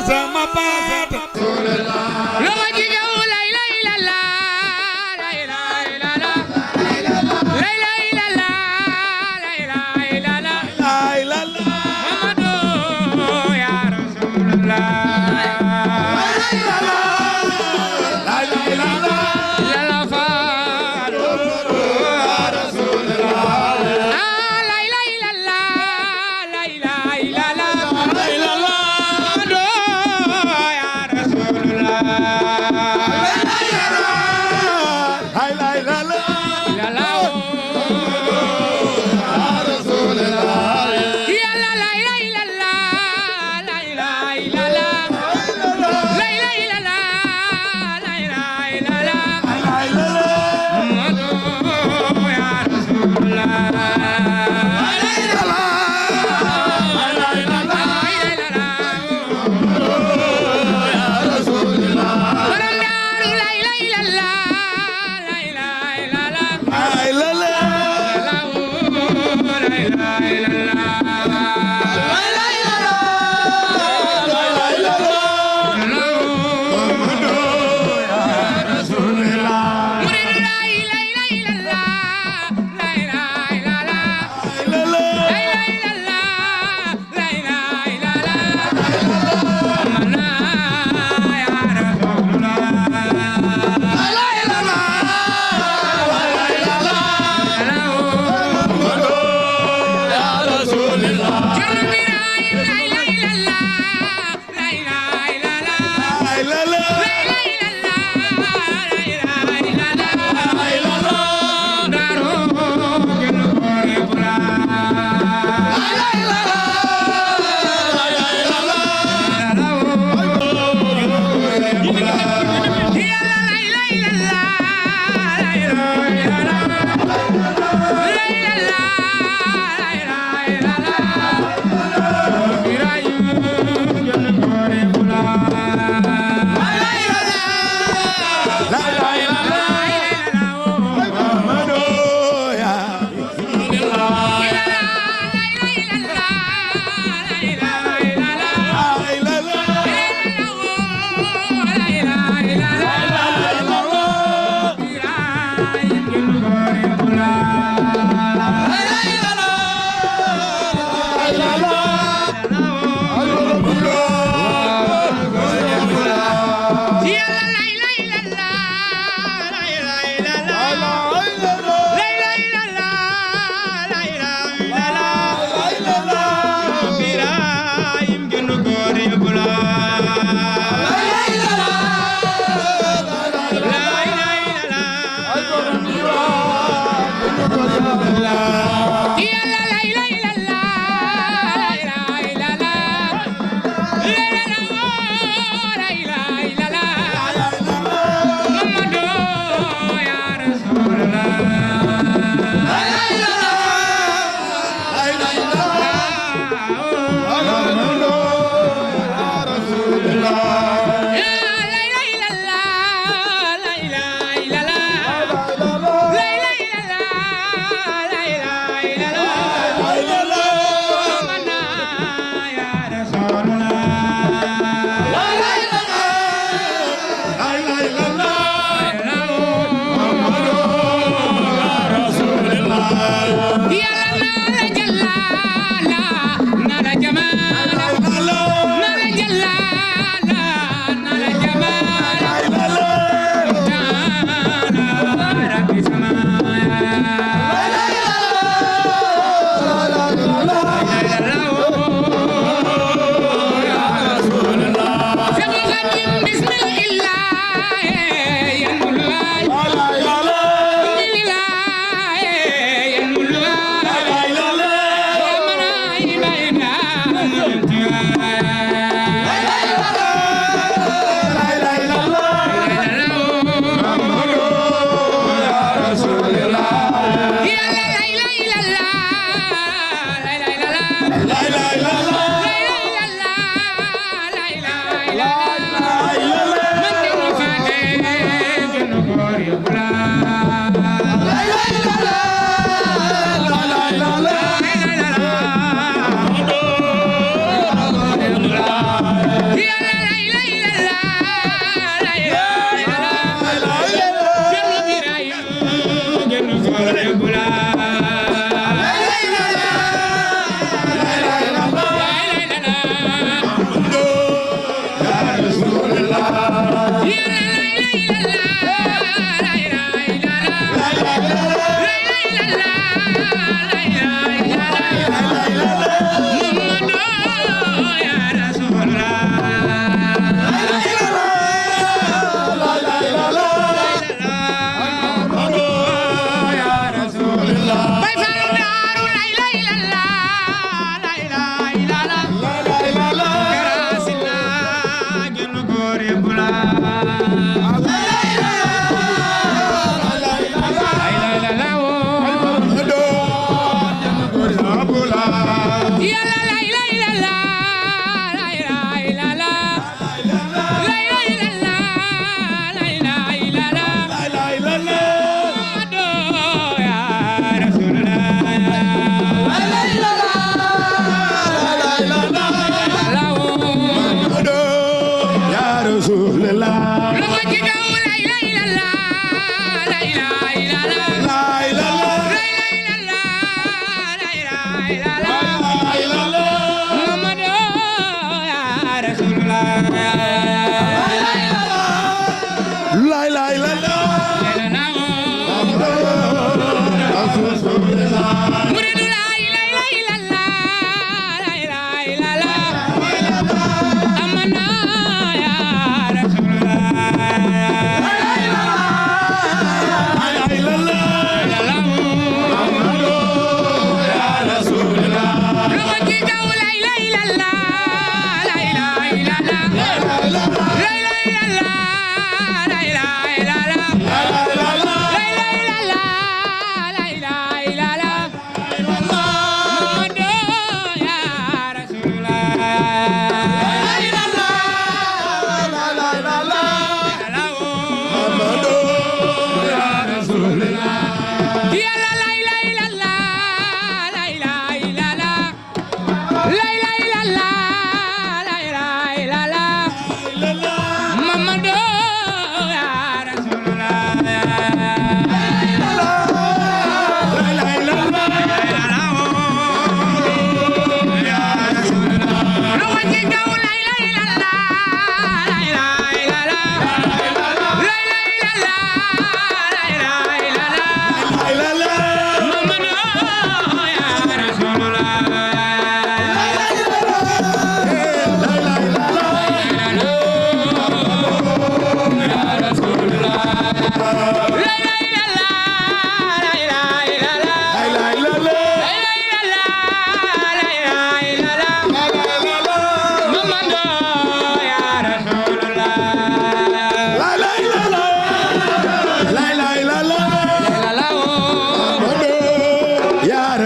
sama paat lo ma jigéen lay lay la la lay lay la la lay lay la la lay lay la la lay la la Mamadu ya Rasulullah yàlla faalu ya Rasulullah lay lay la la lay lay la la lay la la Mamadu ya Rasulullah lay lay la la yàlla yàlla lay lay la la lay lay la la lay lay la la lay lay la la lay la la Mamadu ya Rasulullah lay lay la la lay lay la la borom daaru lay lay la la lay lay la la lay la la Bismillah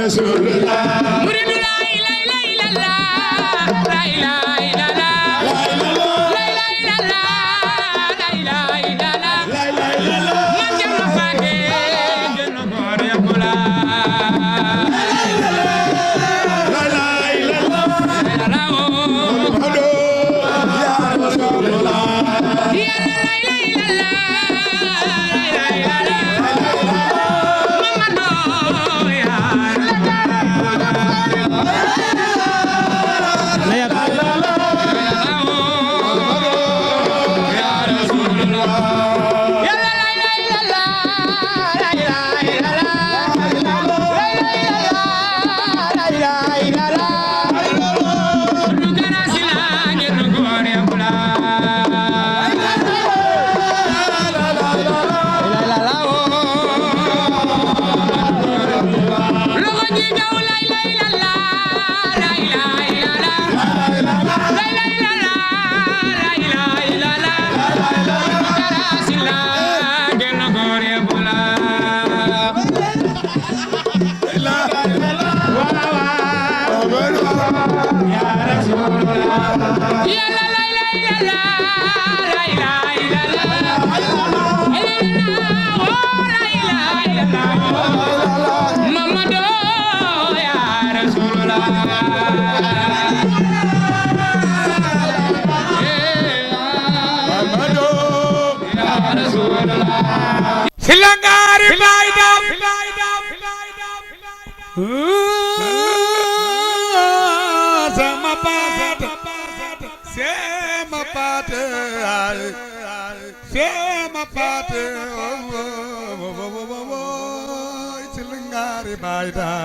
Rasulullah. Muridu la ilaha illallah, la ilaha illallah, la ilaha illallah, la ilaha illallah, La ilaha illallah. man jalla fate jalla gore bula. La ilaha illallah. Muhammadu ya Rasulullah. Ya la ilaha illallah, la ilaha illallah, Muhammadu ya Silangari baidam Sama pate Sama pate Sama pate Silangari baidam